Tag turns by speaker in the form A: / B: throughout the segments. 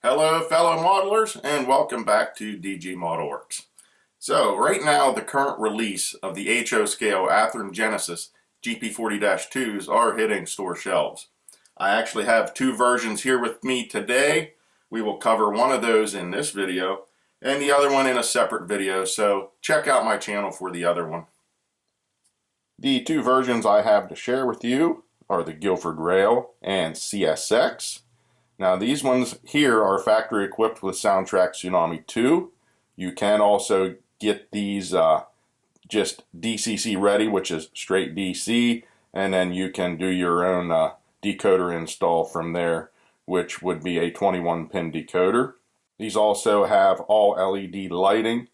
A: Hello fellow modelers and welcome back to DG Modelworks. So right now the current release of the HO scale Athearn Genesis GP40-2s are hitting store shelves. I actually have two versions here with me today. We will cover one of those in this video and the other one in a separate video, so check out my channel for the other one. The two versions I have to share with you are the Guilford Rail and CSX. Now these ones here are factory equipped with Soundtrack Tsunami 2. You can also get these just DCC ready, which is straight DC, and then you can do your own decoder install from there, which would be a 21-pin decoder. These also have all LED lighting,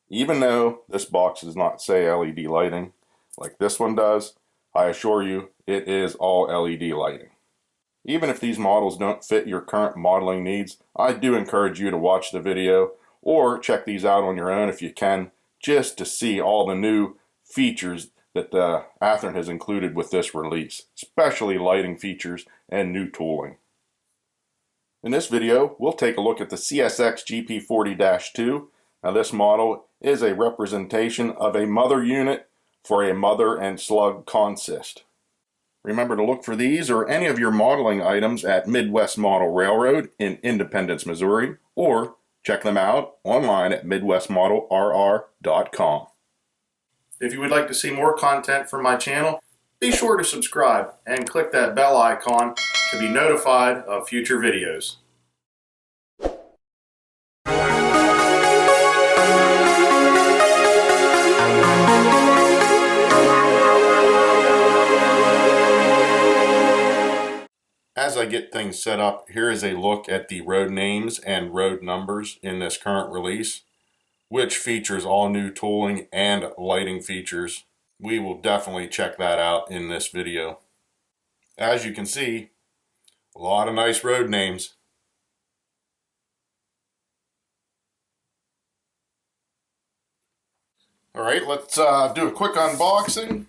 A: even though this box does not say LED lighting like this one does. I assure you it is all LED lighting. Even if these models don't fit your current modeling needs, I do encourage you to watch the video or check these out on your own if you can, just to see all the new features that Athearn has included with this release, especially lighting features and new tooling. In this video, we'll take a look at the CSX GP40-2. Now this model is a representation of a mother unit for a mother and slug consist. Remember to look for these or any of your modeling items at Midwest Model Railroad in Independence, Missouri, or check them out online at midwestmodelrr.com. If you would like to see more content from my channel, be sure to subscribe and click that bell icon to be notified of future videos. As I get things set up, here is a look at the road names and road numbers in this current release, which features all new tooling and lighting features. We will definitely check that out in this video. As you can see, a lot of nice road names. All right, let's do a quick unboxing.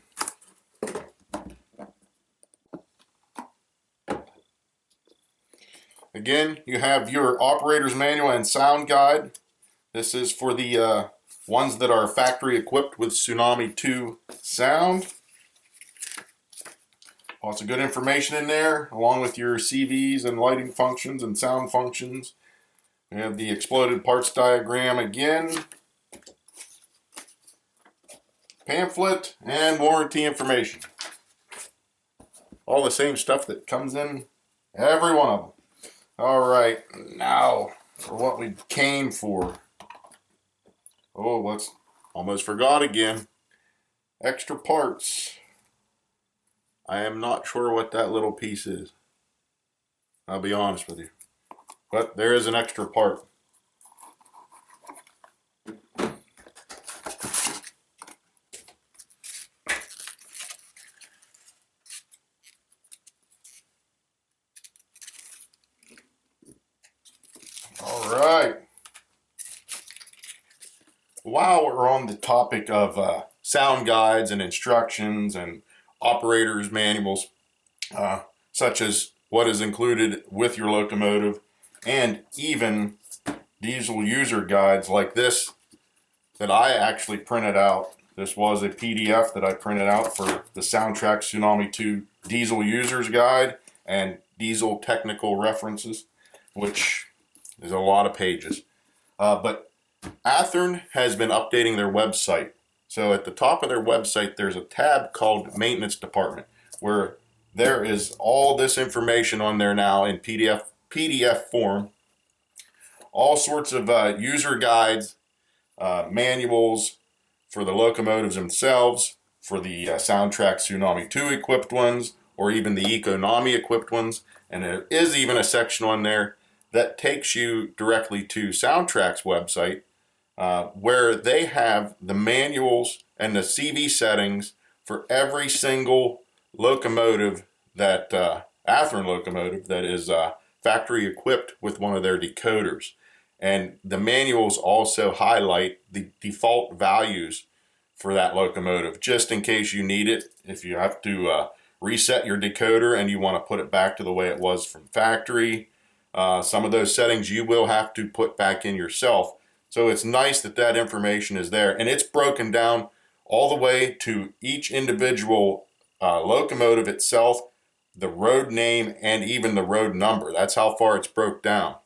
A: Again, you have your operator's manual and sound guide. This is for the ones that are factory equipped with Tsunami 2 sound. Lots of good information in there, along with your CVs and lighting functions and sound functions. We have the exploded parts diagram again, pamphlet, and warranty information. All the same stuff that comes in every one of them. Alright, now for what we came for. Oh, let's almost forgot again. Extra parts. I am not sure what that little piece is. I'll be honest with you. But there is an extra part. Alright, while we're on the topic of sound guides and instructions and operators manuals, such as what is included with your locomotive, and even diesel user guides like this that I actually printed out. This was a PDF that I printed out for the Soundtrack Tsunami 2 Diesel Users Guide and Diesel Technical References, which is a lot of pages. But Athearn has been updating their website. So at the top of their website, there's a tab called Maintenance Department, where there is all this information on there now in PDF form. All sorts of user guides, manuals for the locomotives themselves, for the Soundtrack Tsunami 2 equipped ones, or even the Econami equipped ones. And there is even a section on there that takes you directly to Soundtrack's website, where they have the manuals and the CV settings for every single locomotive that Athearn locomotive that is factory equipped with one of their decoders. And the manuals also highlight the default values for that locomotive, just in case you need it. If you have to reset your decoder and you want to put it back to the way it was from factory, Some of those settings you will have to put back in yourself. So it's nice that that information is there, and it's broken down all the way to each individual locomotive itself, the road name, and even the road number. That's how far it's broke down.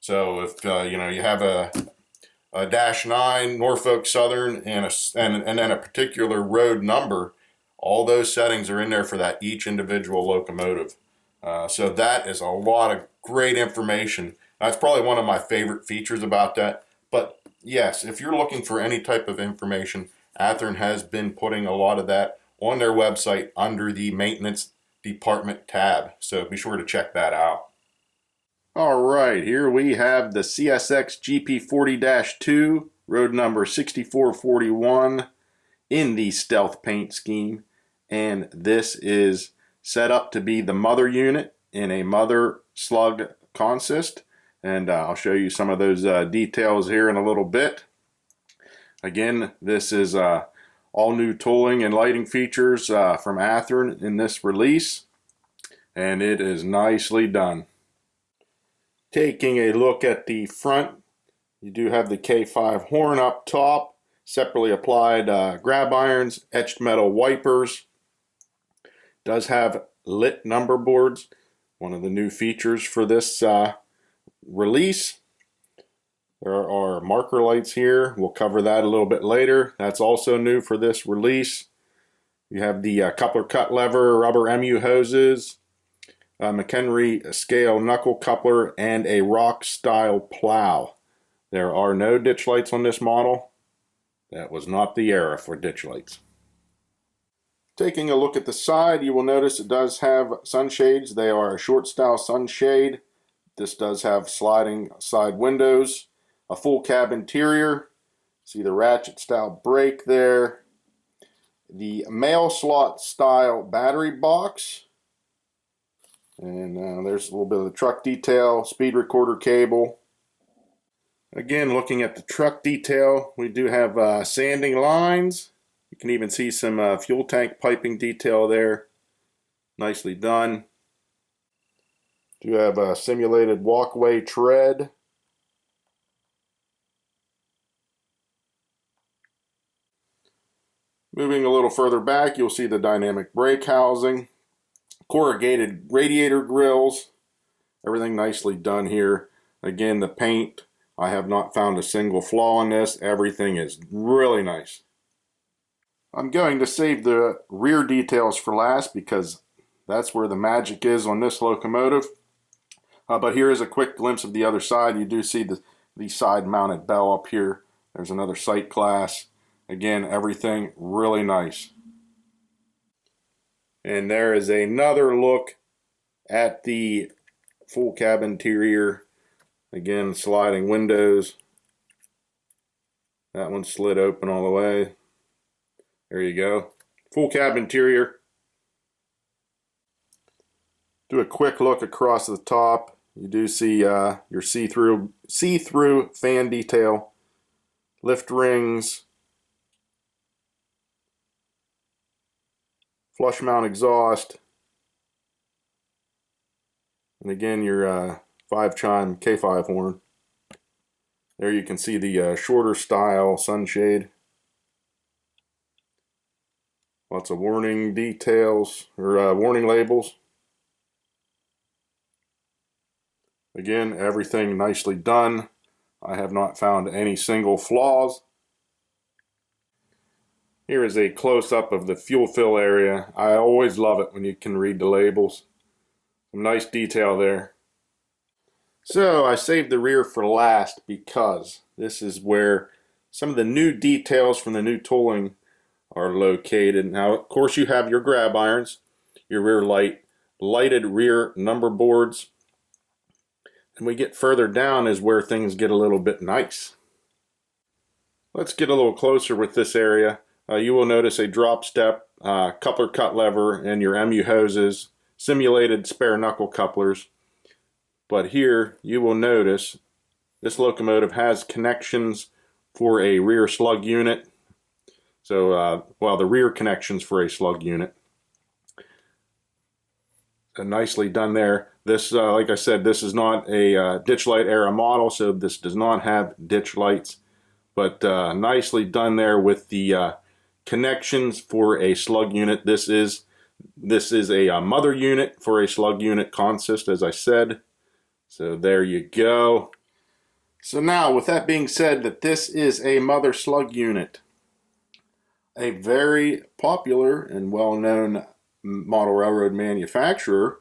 A: So if you know, you have a -9 Norfolk Southern and then a particular road number, all those settings are in there for that each individual locomotive. So that is a lot of great information. That's probably one of my favorite features about that. But yes, if you're looking for any type of information, Athearn has been putting a lot of that on their website under the maintenance department tab. So be sure to check that out. All right, here we have the CSX GP40-2, road number 6441, in the stealth paint scheme. And this is set up to be the mother unit in a mother slug consist. And I'll show you some of those details here in a little bit. Again, this is all new tooling and lighting features from Athearn in this release. And it is nicely done. Taking a look at the front, you do have the K5 horn up top, separately applied grab irons, etched metal wipers. Does have lit number boards, one of the new features for this release. There are marker lights here. We'll cover that a little bit later. That's also new for this release. You have the coupler cut lever, rubber MU hoses, McHenry scale knuckle coupler, and a rock style plow. There are no ditch lights on this model. That was not the era for ditch lights. Taking a look at the side, you will notice it does have sunshades. They are a short style sunshade. This does have sliding side windows, a full cab interior. See the ratchet style brake there. The mail slot style battery box. And there's a little bit of the truck detail, speed recorder cable. Again, looking at the truck detail, we do have sanding lines. You can even see some fuel tank piping detail there. Nicely done. Do have a simulated walkway tread. Moving a little further back, you'll see the dynamic brake housing. Corrugated radiator grills. Everything nicely done here. Again, the paint, I have not found a single flaw on this. Everything is really nice. I'm going to save the rear details for last because that's where the magic is on this locomotive. But here is a quick glimpse of the other side. You do see the side mounted bell up here. There's another sight glass. Again, everything really nice. And there is another look at the full cab interior. Again, sliding windows. That one slid open all the way. There you go. Full cab interior. Do a quick look across the top. You do see your see-through fan detail, lift rings, flush mount exhaust, and again your 5-chime K5 horn. There you can see the shorter style sunshade. Lots of warning details, or warning labels. Again, everything nicely done. I have not found any single flaws. Here is a close-up of the fuel fill area. I always love it when you can read the labels. Some nice detail there. So I saved the rear for last because this is where some of the new details from the new tooling are located. Now, of course, you have your grab irons, your rear light, lighted rear number boards. And we get further down is where things get a little bit nice. Let's get a little closer with this area. You will notice a drop step, coupler cut lever, and your MU hoses, simulated spare knuckle couplers. But here you will notice this locomotive has connections for a rear slug unit. So, well, the rear connections for a slug unit. nicely done there. This, like I said, this is not a ditch light era model, so this does not have ditch lights, but nicely done there with the connections for a slug unit. This is a mother unit for a slug unit consist, as I said. So there you go. So now, with that being said, that this is a mother slug unit, a very popular and well-known model railroad manufacturer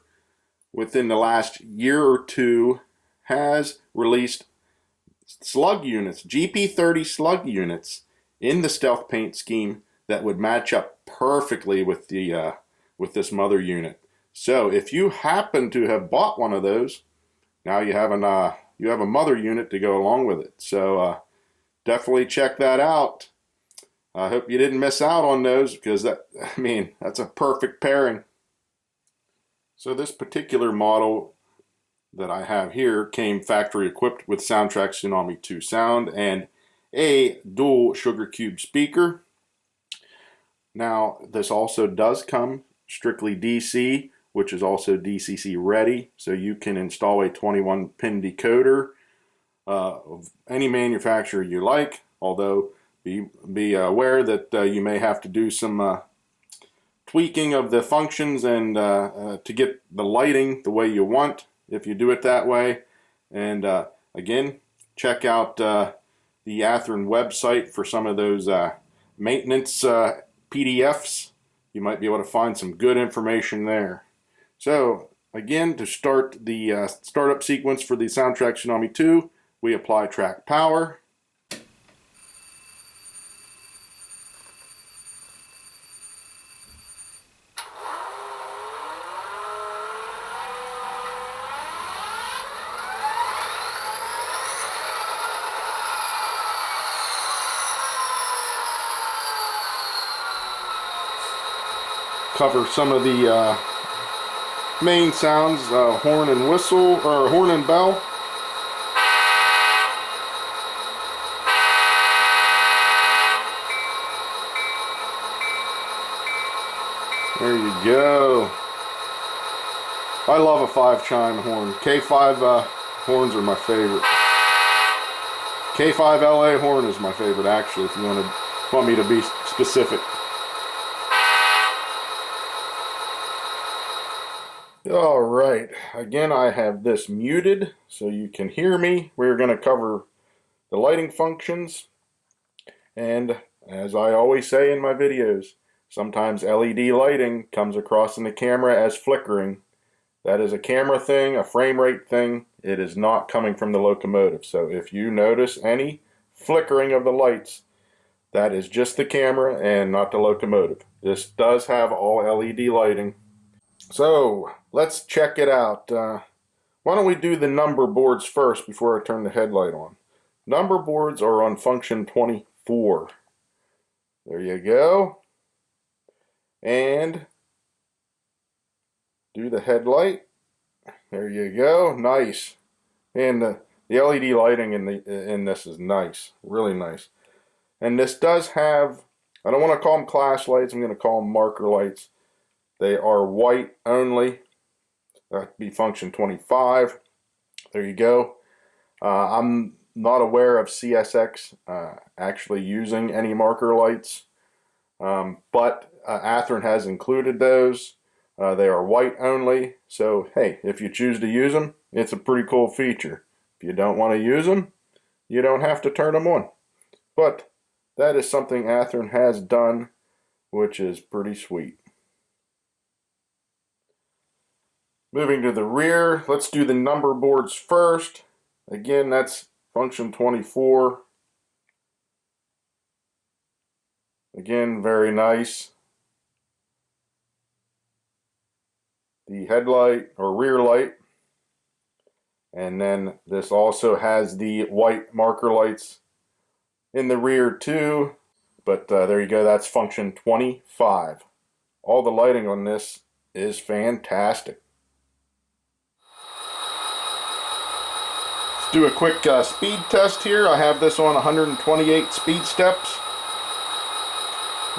A: within the last year or two has released slug units, GP30 slug units, in the stealth paint scheme that would match up perfectly with the with this mother unit. So if you happen to have bought one of those, now you have a mother unit to go along with it. So definitely check that out. I hope you didn't miss out on those, because that's a perfect pairing. So this particular model that I have here came factory equipped with Soundtrack Tsunami 2 sound and a dual sugar cube speaker. Now this also does come strictly DC, which is also DCC ready, so you can install a 21-pin decoder of any manufacturer you like, although be aware that you may have to do some tweaking of the functions and to get the lighting the way you want if you do it that way. And again, check out the Athearn website for some of those maintenance PDFs. You might be able to find some good information there. So again, to start the startup sequence for the Soundtrack Tsunami 2, we apply track power. Cover some of the main sounds, horn and whistle, or horn and bell. There you go. I love a 5-chime horn. K5 horns are my favorite. K5 LA horn is my favorite, actually, if you want me to be specific. Alright, again I have this muted so you can hear me. We're going to cover the lighting functions, and as I always say in my videos, sometimes LED lighting comes across in the camera as flickering. That is a camera thing, a frame rate thing. It is not coming from the locomotive. So if you notice any flickering of the lights, that is just the camera and not the locomotive. This does have all LED lighting. So let's check it out. Why don't we do the number boards first before I turn the headlight on? Number boards are on function 24. There you go. And do the headlight. There you go. Nice. And the LED lighting in this is nice. Really nice. And this does have, I don't want to call them class lights, I'm going to call them marker lights. They are white only. That'd be function 25. There you go. I'm not aware of CSX actually using any marker lights, but Athearn has included those. They are white only, so hey, if you choose to use them, it's a pretty cool feature. If you don't want to use them, you don't have to turn them on. But that is something Athearn has done, which is pretty sweet. Moving to the rear, let's do the number boards first. Again, that's function 24. Again, very nice. The headlight or rear light. And then this also has the white marker lights in the rear too. But there you go, that's function 25. All the lighting on this is fantastic. Let's do a quick speed test here. I have this on 128 speed steps.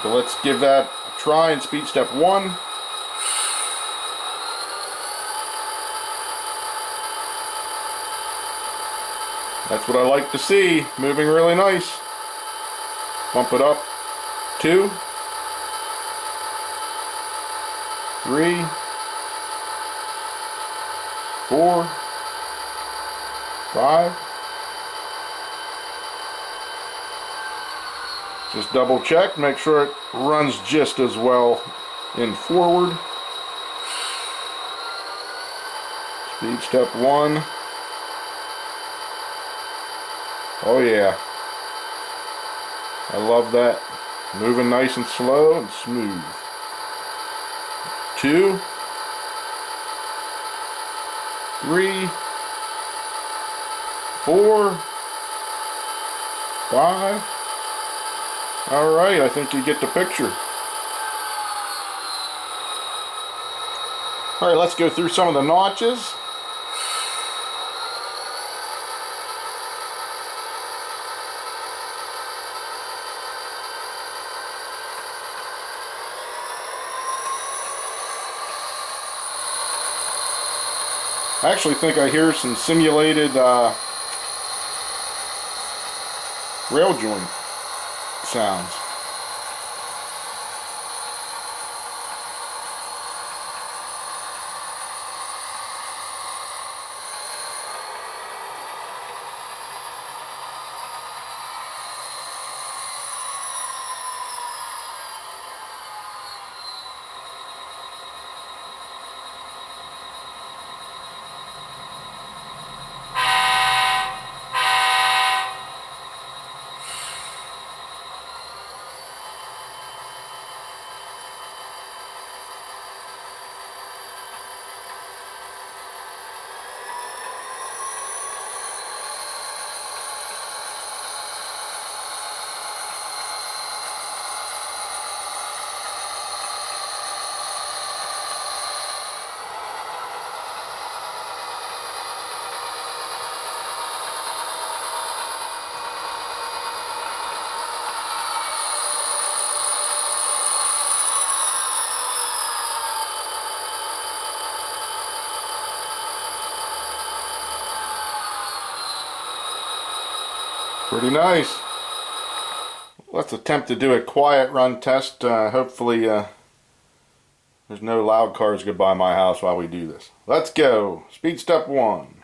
A: So let's give that a try in speed step 1. That's what I like to see. Moving really nice. Bump it up. 2, 3, 4, 5. Just double check, make sure it runs just as well in forward. Speed step 1. Oh yeah. I love that. Moving nice and slow and smooth. 2, 3, 4, 5. Alright, I think you get the picture. Alright, let's go through some of the notches. I actually think I hear some simulated rail joint sounds. Pretty nice. Let's attempt to do a quiet run test. Hopefully there's no loud cars go by my house while we do this. Let's go. Speed step 1.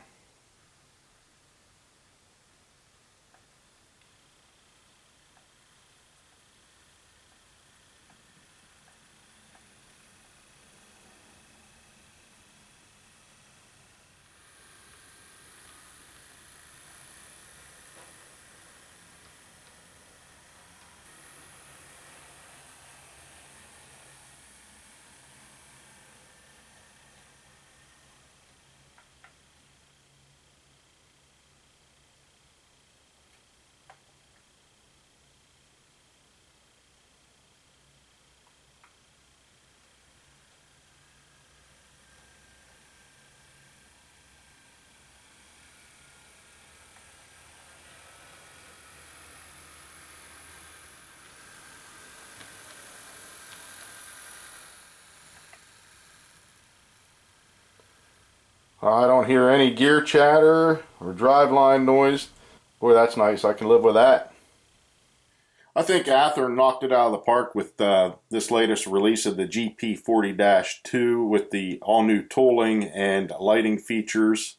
A: I don't hear any gear chatter or driveline noise. Boy, that's nice. I can live with that. I think Athearn knocked it out of the park with this latest release of the GP40-2 with the all-new tooling and lighting features.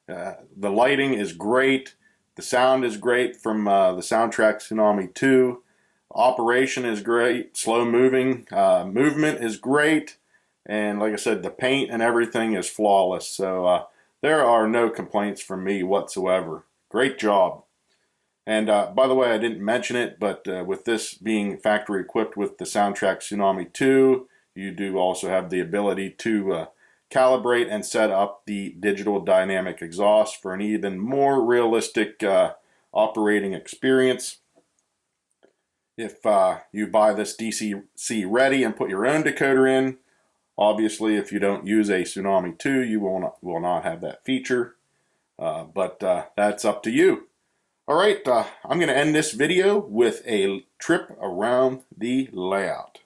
A: The lighting is great. The sound is great from the soundtrack Tsunami 2. Operation is great. Slow moving. Movement is great. And like I said, the paint and everything is flawless. So there are no complaints from me whatsoever. Great job. And by the way, I didn't mention it, but with this being factory equipped with the soundtrack Tsunami 2, you do also have the ability to calibrate and set up the digital dynamic exhaust for an even more realistic operating experience. If you buy this DCC ready and put your own decoder in, obviously if you don't use a Tsunami 2, you will not have that feature, but that's up to you. Alright, I'm going to end this video with a trip around the layout.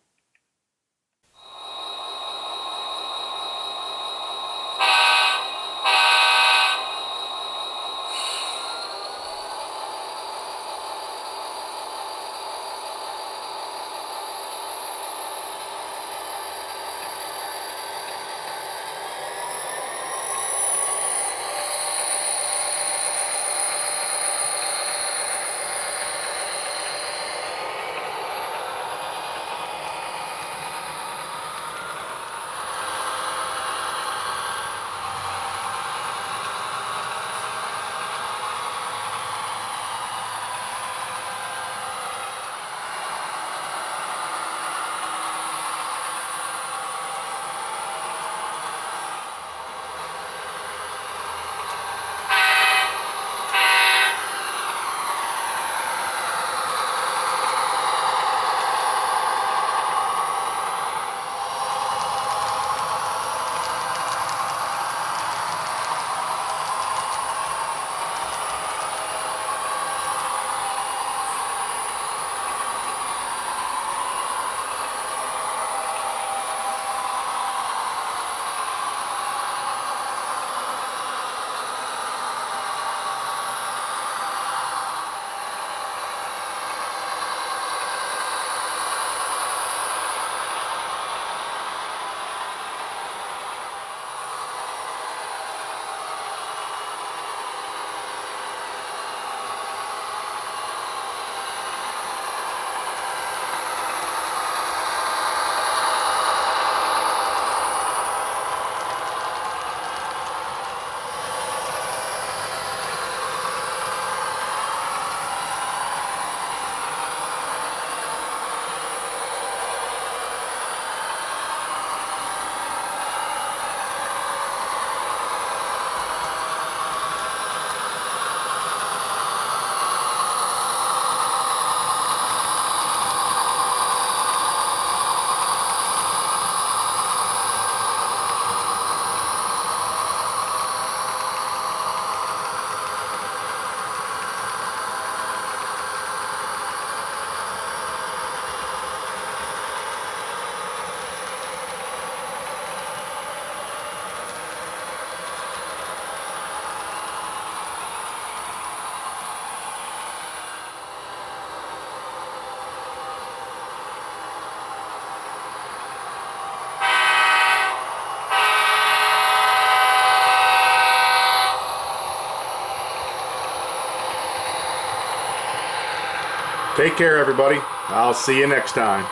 A: Take care, everybody. I'll see you next time.